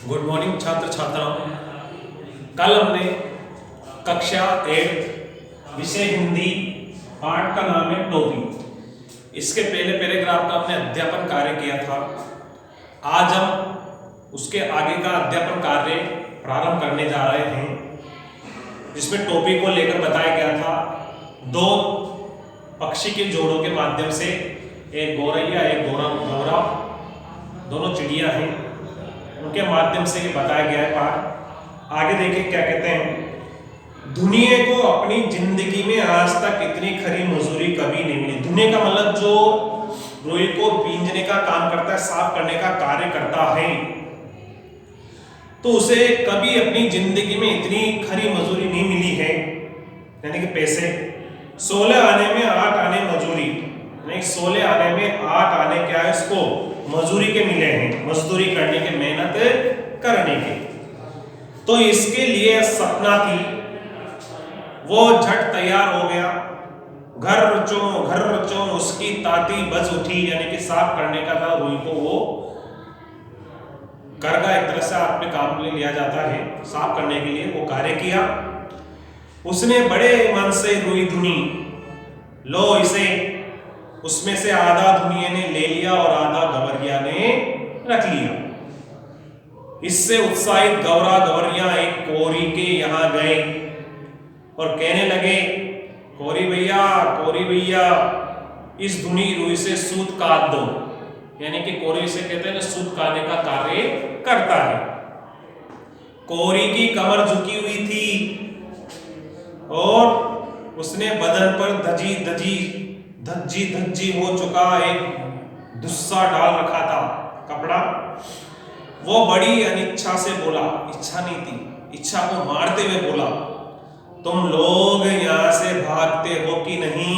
Good morning छात्र छात्राओं। कल हमने कक्षा 8 विषय हिंदी पाठ का नाम है टोपी। इसके पहले पैराग्राफ का हमने अध्यापन कार्य किया था। आज हम उसके आगे का अध्यापन कार्य प्रारंभ करने जा रहे हैं, जिसमें टोपी को लेकर बताया गया था दो पक्षी के जोड़ों के माध्यम से, एक गौरैया एक गौरा, दोनों चिड़िया हैं, उनके माध्यम से ये बताया गया है पाठ। आगे देखिए क्या कहते हैं। दुनिया को अपनी जिंदगी में आज तक इतनी खरी मजदूरी कभी नहीं मिली। दुनिया का मतलब जो रुई को बींजने का काम करता है, साफ करने का कार्य करता है, तो उसे कभी अपनी जिंदगी में इतनी खरी मजदूरी नहीं मिली है, यानी कि पैसे। 16 आने में 8 आने मजदूरी, नहीं 16 आने में 8 आने क्या है, इसको मजदूरी के मिले हैं, मजदूरी करने के, मेहनत करने के। तो इसके लिए सपना थी, वो झट तैयार हो गया। घर रचो उसकी ताती बज उठी, यानी कि साफ करने का था रुई को, वो घर का एक तरह से अपने काम में लिया जाता है, साफ करने के लिए वो कार्य किया। उसने बड़े मन से रुई धुनी, लो इसे, उसमें से आधा धुनिये ने ले लिया और आधा गवरिया ने रख लिया। इससे उत्साहित गौरा गवरिया एक कोरी के यहां गए और कहने लगे, कोरी भैया इस धुनी रुई से सूत काट दो। यानी कि कोरी से कहते हैं सूत काटने का कार्य करता है। कोरी की कमर झुकी हुई थी और उसने बदन पर धज्जी हो चुका एक दुस्सा डाल रखा था, कपड़ा। वो बड़ी अनिच्छा से बोला, इच्छा नहीं थी, इच्छा को मारते हुए बोला, तुम लोग यहां से भागते हो कि नहीं?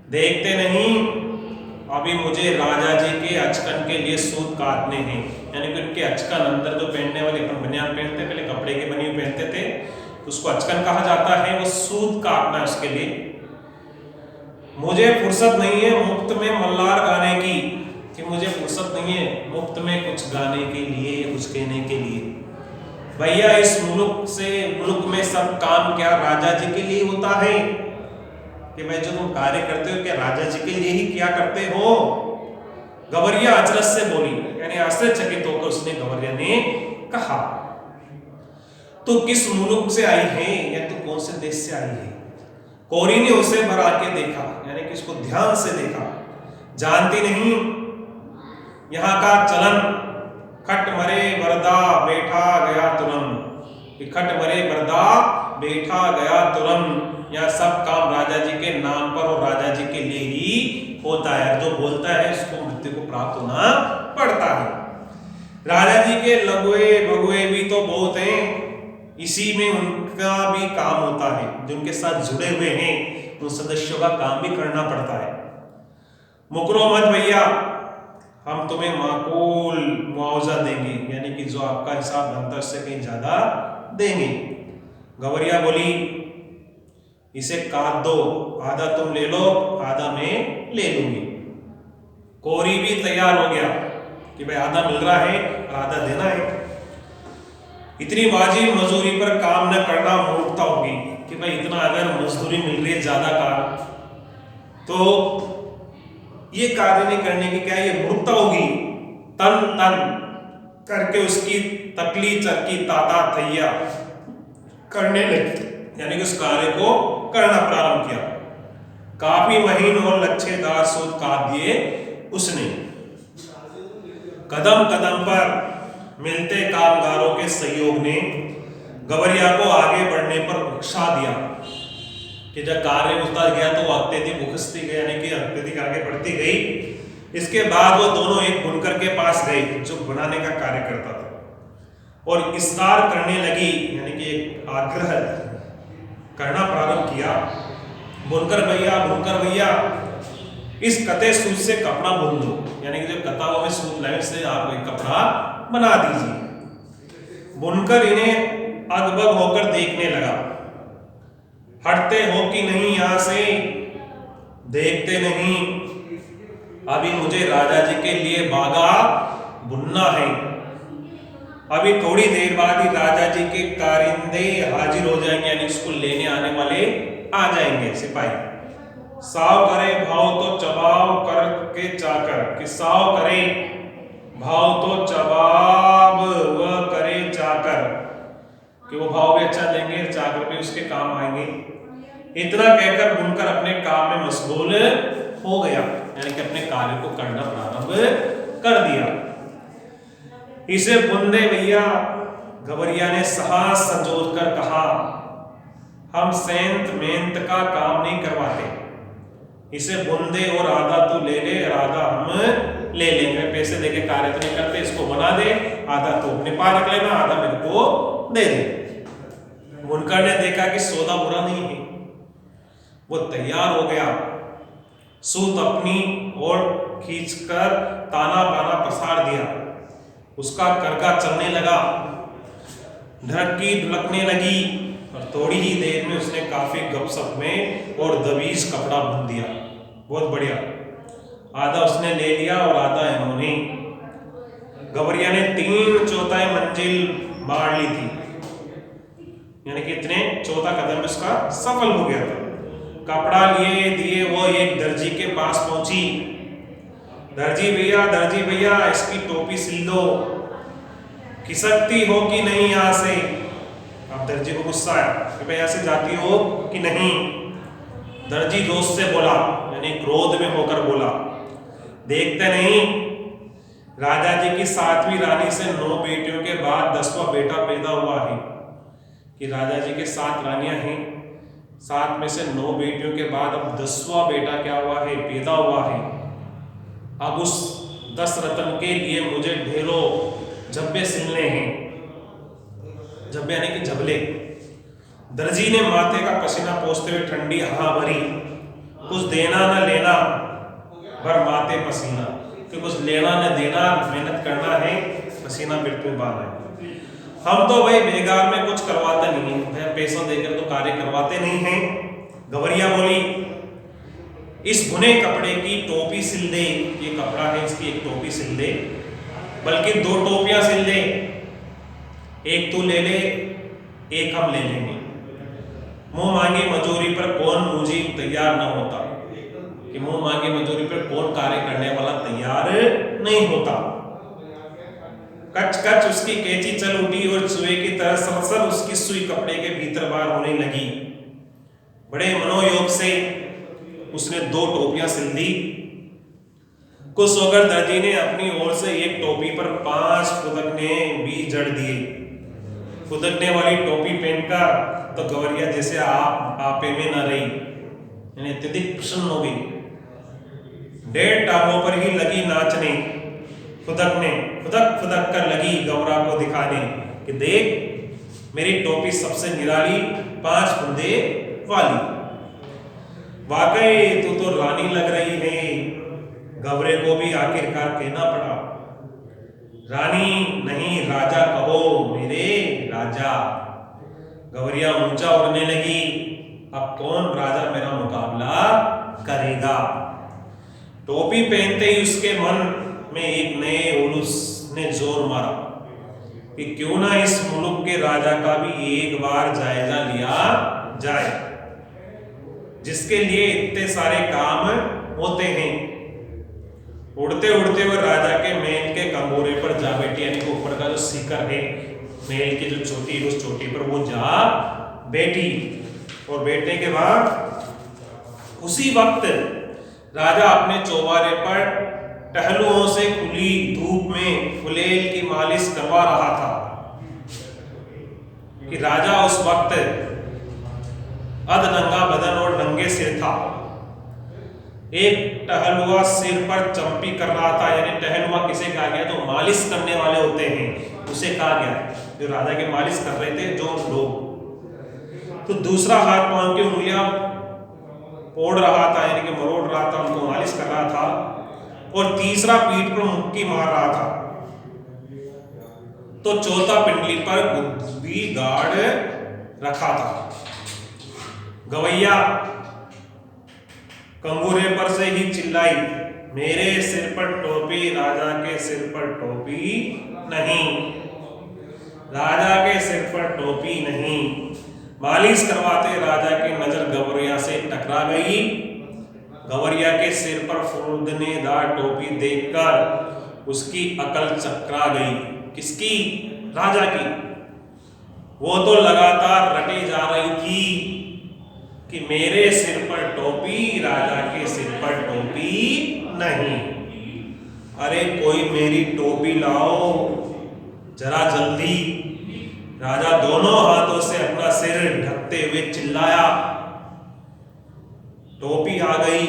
देखते नहीं, अभी मुझे राजा जी के अचकन के लिए सूत काटने हैं। यानी कि उनके अचकन, अंदर जो पहनने वाले अपन बनियान पहनते, पहले कपड़े के बनी हुई पहनते थे, उसको अचकन कहा जाता है। वो सूत काटना है उसके लिए। मुझे फुर्सत नहीं है मुफ्त में मल्लार गाने की, कि मुझे फुर्सत नहीं है मुफ्त में कुछ गाने के लिए, कुछ कहने के लिए। भैया इस मुल्क में सब काम क्या राजा जी के लिए होता है? कि भाई जो तुम कार्य करते हो क्या राजा जी के लिए ही किया करते हो? गवरिया अचरज से बोली, यानी आश्चर्यचकित होकर उसने, गवरिया ने कहा, तू किस मुल्क से आई है या तू कौन से देश से आई है? कोरी ने उसे भरा के देखा, यानी कि उसको ध्यान से देखा। जानती नहीं यहां का चलन, खट मरे बरदा बैठा गया तुरंत। खट मरे बरदा बैठा गया तुरंत। यह सब काम राजा जी के नाम पर और राजा जी के लिए ही होता है। जो बोलता है उसको मृत्यु को प्राप्त होना पड़ता है। राजा जी के लଗୁए भगुए भी तो बहुत हैं, इसी में उनका भी काम होता है। जो उनके साथ जुड़े हुए हैं उन सदस्यों का काम भी करना पड़ता है। मुकरो मत भैया, हम तुम्हें माकूल मुआवजा देंगे, यानी कि जो आपका हिसाब बनता से कहीं ज्यादा देंगे। गवरिया बोली, इसे काट दो, आधा तुम ले लो, आधा मैं ले लूंगी। कोरी भी तैयार हो गया कि भाई आधा मिल रहा है और आधा देना है। इतनी वाजिब मजदूरी पर काम न करना मूर्खता होगी, कि भाई इतना अगर मजदूरी मिल रही है ज्यादा काम, तो ये कार्य नहीं करने की क्या ये मूर्खता होगी। तन तन करके उसकी तकली चरकी ताता थैया करने लगी, यानी कि उस कार्य को करना प्रारंभ किया। काफी महीन और लच्छेदार सूत काट दिए उसने। कदम कदम पर मिलते कामगारों के सहयोग ने गवरिया को आगे बढ़ने पर उत्साह दिया, कि जब कार्य उतर गया तो वो अत्यधिक मुखस्ती गई, यानी कि अत्यधिक आगे बढ़ती गई। इसके बाद वो दोनों एक बुनकर के पास गए जो बनाने का कार्य करता था, और इस्तार करने लगी, यानी कि एक आग्रह करना प्रारंभ किया, बुनकर भैया इस कते सूत से कपड़ा बुन दो। यानी कि जो कता हुआ में सूत लाइन से आप एक कपड़ा बना दीजिए। बुनकर इन्हें अगबग होकर देखने लगा, हटते हो कि नहीं यहां से? देखते नहीं, अभी मुझे राजा जी के लिए बागा बुनना है। अभी थोड़ी देर बाद ही राजा जी के कारिंदे हाजिर हो जाएंगे, यानी उसको लेने आने वाले आ जाएंगे सिपाही। साव करे भाव तो चबाव कर के चाकर, कि साव करे भाव तो चबाव व करे चाकर, कि वो भाव भी अच्छा देंगे, चाकर भी उसके काम आएंगे। इतना कहकर बुनकर अपने काम में मशगूल हो गया, यानी कि अपने कार्य को करना प्रारंभ कर दिया। इसे बुन दे भैया, गवरिया ने साहस संजोर कर कहा, हम सेंत मेंत का काम नहीं करवाते, इसे बुन दे और आधा तू ले ले और आधा हम ले लेंगे, पैसे देके कार्य तो नहीं करते, इसको बना दे, आधा तू अपने पास रख लेना, आधा मेरे को दे दे। बुनकर ने देखा कि सौदा बुरा नहीं है, वो तैयार हो गया, सूत अपनी ओर खींचकर ताना बाना पसार दिया, उसका करगा चलने लगा, ढरकी ढुलकने लगी और थोड़ी ही देर में उसने काफी गपशप में और दबीज कपड़ा बुन दिया। बहुत बढ़िया, आधा उसने ले लिया और आधा इन्होंने। गवरिया ने 3/4 मंजिल मार ली थी, यानी कि इतने चौथा कदम उसका सफल हो गया था। कपड़ा लिए दिए वो एक दर्जी के पास पहुंची, दर्जी भैया इसकी टोपी सिल दो, खिसकती हो कि नहीं यहाँ से। अब दर्जी को गुस्सा आया कि भाई यहाँ से जाती हो कि नहीं। दर्जी जोश से बोला, यानी क्रोध में होकर बोला, देखते नहीं राजा जी की 7वीं रानी से 9 बेटियों के बाद 10वां बेटा पैदा हुआ है, कि राजा जी के 7 रानियां हैं, 7 में से 9 बेटियों के बाद अब 10वां बेटा क्या हुआ है, पैदा हुआ है। अब उस 10 रत्न के लिए मुझे ढेरों झब्बे सिलने हैं, झब्बे यानी कि झबले। दर्जी ने माथे का पसीना पोंछते हुए ठंडी हवा भरी, कुछ देना न लेना भर माथे पसीना, कि कुछ लेना न देना, मेहनत करना है, पसीना बिल्कुल बहाना है। हम तो भाई बेगार में कुछ करवाते नहीं है, पैसा देकर तो कार्य करवाते नहीं हैं। गवरिया बोली, इस बुने कपड़े की टोपी सिल दे, ये कपड़ा है इसकी एक टोपी सिल दे, बल्कि 2 टोपियां सिल दे, एक तू ले ले एक हम ले लेंगे। मुंह मांगी मजूरी पर कौन मुझी तैयार न होता, कि मुंह मांगी मजूरी पर कौन कार्य करने वाला तैयार नहीं होता। कच कच उसकी कैंची चल उठी और चूहे की तरह सरसर उसकी सुई कपड़े के भीतर बाहर होने लगी। बड़े मनोयोग से उसने 2 टोपियां सिल दी। कुछ होकर दर्जी ने अपनी ओर से एक टोपी पर 5 फुदकने भी जड़ दिए। फुदकने वाली टोपी पहनकर तो गवरिया जैसे आपे में न रही, यानी अत्यधिक प्रसन्न हो गई। 1.5 टांगों पर ही लगी नाचने, फुदकने, फुदक फुदक कर लगी गौरा को दिखाने कि देख मेरी टोपी सबसे निराली 5 फुंदे वाली। वाकई तू तो रानी लग रही है। गवरे को भी आखिरकार कहना पड़ा, रानी नहीं राजा कहो मेरे राजा। गवरिया ऊंचा उड़ने लगी, अब कौन राजा मेरा मुकाबला करेगा। टोपी पहनते ही उसके मन में एक नए उलूस ने जोर मारा कि क्यों ना इस मुल्क के राजा का भी एक बार जायजा लिया जाए, जिसके लिए इतने सारे काम होते हैं। उड़ते उड़ते वह राजा के महल के कंगोरे पर जा बैठी, यानी कि ऊपर का जो शिखर है महल की जो चोटी है उस चोटी पर वो जा बैठी। और बैठने के बाद उसी वक्त राजा अपने चौबारे पर टहलुओं से खुली धूप में फुलेल की मालिश करवा रहा था, कि राजा उस वक्त अधनंगा बदन और नंगे सिर था। एक टहलुआ सिर पर चंपी कर रहा था, यानी टहलुआ किसे कहा गया, तो मालिश करने वाले होते हैं उसे कहा गया, जो राजा के मालिश कर रहे थे जो लोग। तो दूसरा हाथ पांव की उंगलियां ओढ़ रहा था, यानी कि मरोड़ रहा था, उनको मालिश कर रहा था। और तीसरा पीठ पर मुक्की मार रहा था। तो चौथा पिंडली पर बुद्धि गाड़ रखा था। गवैया कंगूरे पर से ही चिल्लाई, मेरे सिर पर टोपी, राजा के सिर पर टोपी नहीं। राजा के सिर पर टोपी नहीं। मालिश करवाते राजा की नजर गवरिया से टकरा गई। गवरिया के सिर पर फूंदनेदार टोपी देखकर उसकी अकल चकरा गई। किसकी? राजा की। वो तो लगातार रटी जा रही थी कि मेरे सिर पर टोपी, राजा के सिर पर टोपी नहीं। अरे कोई मेरी टोपी लाओ जरा जल्दी। राजा दोनों हाथों से अपना सिर ढकते हुए चिल्लाया। टोपी आ गई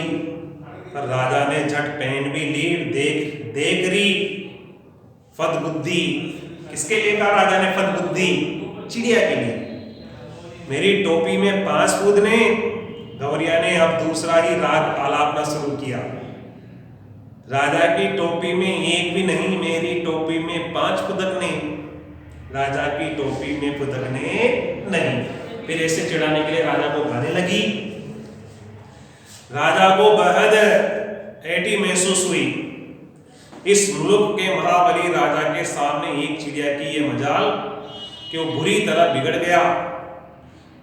पर राजा ने झट पहन भी ली। देख रही फदबुद्धि। किसके लिए कहा राजा ने फदबुद्धि? चिड़िया के लिए। मेरी टोपी में 5 फूदने। गवरिया ने अब दूसरा ही राग आलापना शुरू किया। राजा की टोपी में 1 भी नहीं, मेरी टोपी में 5 फुदकने। राजा की टोपी में फुदकने नहीं। फिर ऐसे चिढ़ाने के लिए राजा को गाने लगी। राजा को बेहद ऐटी महसूस हुई। इस मुल्क के महाबली राजा के सामने एक चिड़िया की ये मजाल कि वो बुरी तरह बिगड़ गया।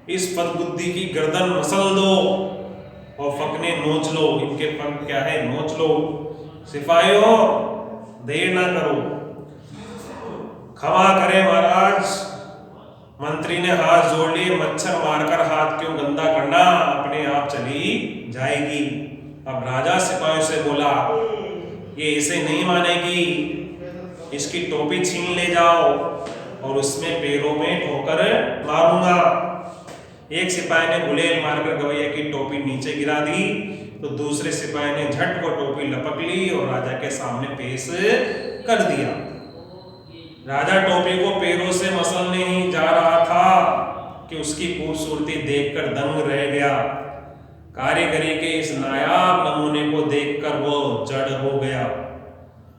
इस फदबुद्धि की गर्दन मसल दो और फकने नोच लो। इनके फन क्या है? नोच लो। सिपाहियों देर ना करो। क्षमा करें महाराज। मंत्री ने हाथ जोड़ लिए। मच्छर मारकर हाथ क्यों गंदा करना, अपने आप चली जाएगी। अब राजा सिपाहियों से बोला, ये इसे नहीं मानेगी, इसकी टोपी छीन ले जाओ और उसमें पैरों में ठोकर मारूंगा। एक सिपाही ने गुलेल मारकर गवैया की टोपी नीचे गिरा दी तो दूसरे सिपाही ने झट को टोपी लपक ली और राजा के सामने पेश कर दिया। राजा टोपी को पैरों से मसलने ही जा रहा था कि उसकी खूबसूरती देखकर दंग रह गया। कारीगरी के इस नायाब नमूने को देखकर वो जड़ हो गया।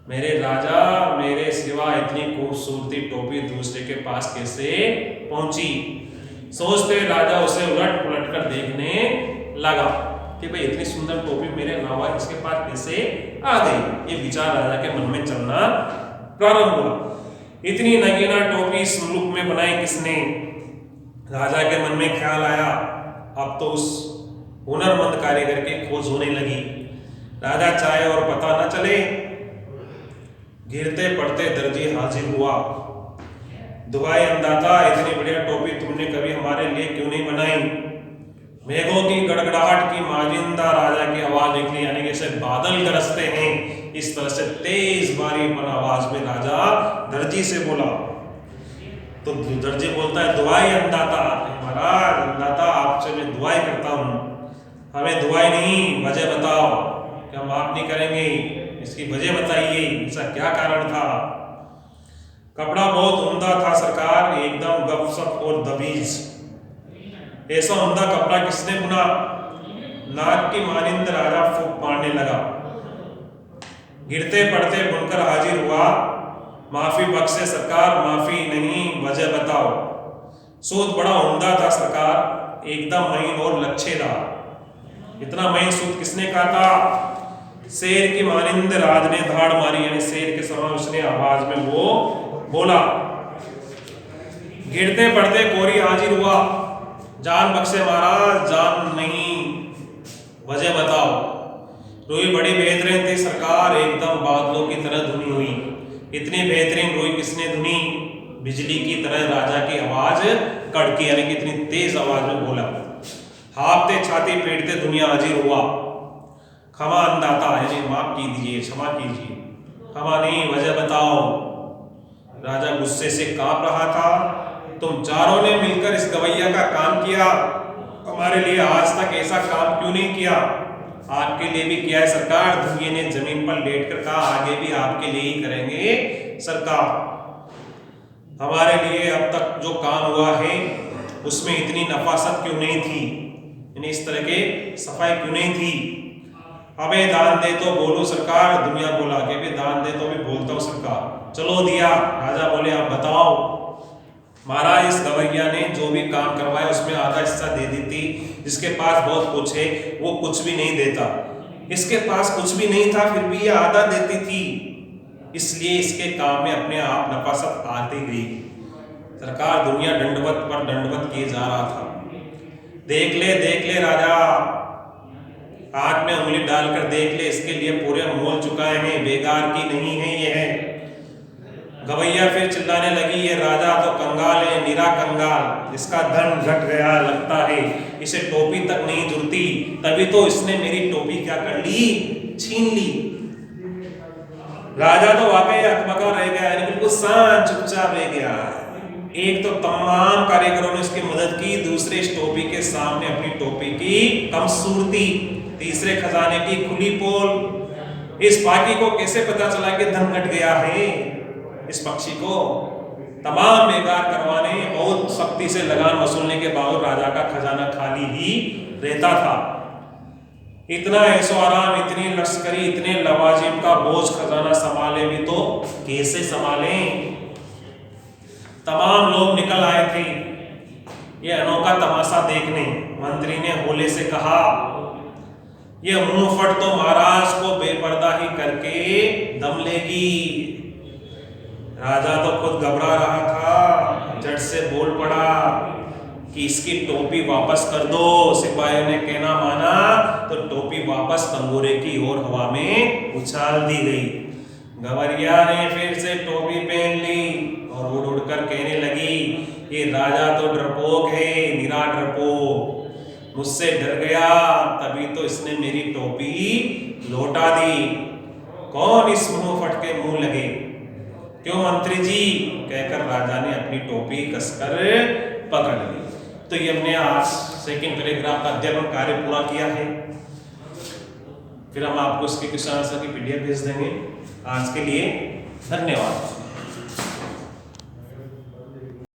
मेरे राजा, मेरे सिवा इतनी खूबसूरती टोपी दूसरे के पास कैसे पहुंची? सोचते राजा उसे उलट पुलट कर देखने लगा कि भाई इतनी सुंदर टोपी मेरे अलावा इसके पास कैसे आ गई। ये विचार राजा के मन में चलना प्रारंभ हुआ। इतनी नगीना टोपी इस मुल्क में बनाई किसने? राजा के मन में ख्याल आया, अब तो उस हुनरमंद कारीगर की खोज होने लगी। राजा चाहे और पता न चले। गिरते पड़ते दर्जी हाजिर हुआ। दुआए अंदाता, इतनी बढ़िया टोपी तुमने कभी हमारे लिए क्यों नहीं बनाई? मेघों की गड़गड़ाहट की माजिंदा राजा की आवाज निकली, यानी जैसे बादल गरजते हैं इस तरह से तेज बारीपन आवाज में राजा दर्जी से बोला। तो दर्जी बोलता है, दुआई अंदाता। महाराज अंदाता, आपसे मैं दुआई करता हूँ, हमें दुआई नहीं वजह बताओ कि हम माफ नहीं करेंगे। इसकी वजह बताइए, ऐसा क्या कारण था? कपड़ा बहुत उम्दा था सरकार, एकदम गपसप और दबीज। ऐसा उम्दा कपड़ा किसने बुना? नाक की मानिंद राजा फूंक मारने लगा। गिरते पड़ते बुनकर हाजिर हुआ। माफी बख्शे सरकार, माफी नहीं वजह बताओ। सूत बड़ा उम्दा था सरकार, एकदम महीन और लच्छेदार। इतना महीन सूत किसने काटा? शेर की मानिंद राज ने धाड़ मारी, यानी शेर के समान उसने आवाज में वो बोला। गिरते पड़ते कोरी हाजिर हुआ। जान बख्शे महाराज, जान नहीं वजह बताओ। रुई बड़ी बेहतरीन थी सरकार, एकदम बादलों की तरह धुनी हुई। इतनी बेहतरीन रुई किसने धुनी? बिजली की तरह राजा की आवाज कड़की, यानी कि इतनी तेज आवाज में बोला। हाफते छाती पीटते दुनिया हाजिर हुआ। क्षमा अंदाता, यानी माफ कीजिए, क्षमा कीजिए। क्षमा नहीं वजह बताओ। राजा गुस्से से कांप रहा था। तुम चारों ने मिलकर इस गवैया का काम किया, हमारे लिए आज तक ऐसा काम क्यों नहीं किया? आपके लिए भी किया है सरकार। दुनिया ने जमीन पर लेटकर कहा, आगे भी आपके लिए ही करेंगे सरकार। हमारे लिए अब तक जो काम हुआ है उसमें इतनी नफासत क्यों नहीं थी, यानी इस तरह के सफाई क्यों नहीं थी? अबे दान दे तो बोलो सरकार। दुनिया बोला कि भी दान दे तो भी बोलता हूँ सरकार। चलो दिया। राजा बोले, आप बताओ। महाराज, इस गवैया ने जो भी काम करवाया उसमें आधा हिस्सा दे देती। जिसके पास बहुत कुछ है वो कुछ भी नहीं देता। इसके पास कुछ भी नहीं था फिर भी ये आधा देती थी, इसलिए इसके काम में अपने आप नफासत आती गई। सरकार, दुनिया दंडवत पर दंडवत किए जा रहा था। देख ले राजा, आंख में उंगली डालकर देख ले, इसके लिए पूरे मोल चुकाए हैं, बेकार की नहीं है ये है। गवैया फिर चिल्लाने लगी, ये राजा तो कंगाल है, निरा कंगाल, इसका धन घट गया, लगता है इसे टोपी तक नहीं जुड़ती, तभी तो इसने मेरी टोपी क्या कर ली, छीन ली। राजा तो वाकई अकबका रह गया, बिल्कुल शांत चुपचाप रह गया। एक तो तमाम कारीगरों ने उसकी मदद की, दूसरे इस टोपी के सामने अपनी टोपी की कमसूरती, तीसरे खजाने की खुली पोल। इस पाकी को कैसे पता चला कि धन घट गया है? इस पक्षी को तमाम बेकार करवाने, बहुत सख्ती से लगान वसूलने के बावजूद राजा का खजाना खाली ही रहता था। इतना ऐशो आराम, इतनी लश्करी, इतने लवाजिम का बोझ खजाना संभाले भी तो कैसे संभाले? तमाम लोग निकल आए थे ये अनोखा तमाशा देखने। मंत्री ने होले से कहा, ये मुंहफट तो महाराज को बेपर्दा ही करके दम लेगी। राजा तो खुद घबरा रहा था, झट से बोल पड़ा कि इसकी टोपी वापस कर दो। सिपाहियों ने कहना माना तो टोपी वापस तंबूरे की ओर हवा में उछाल दी गई। गवरिया ने फिर से टोपी पहन ली और उड़ उड़कर कहने लगी, ये राजा तो डरपोक है, निरा डरपोक, मुझसे डर गया, तभी तो इसने मेरी टोपी लौटा दी। कौन इस मुंहफट के मुंह लगे? क्यों मंत्री जी, कहकर राजा ने अपनी टोपी कसकर पकड़ ली। तो ये हमने आज सेकंड पैराग्राफ का अध्ययन कार्य पूरा किया है। फिर हम आपको इसके क्वेश्चन आंसर की पीडीएफ भेज देंगे। आज के लिए धन्यवाद।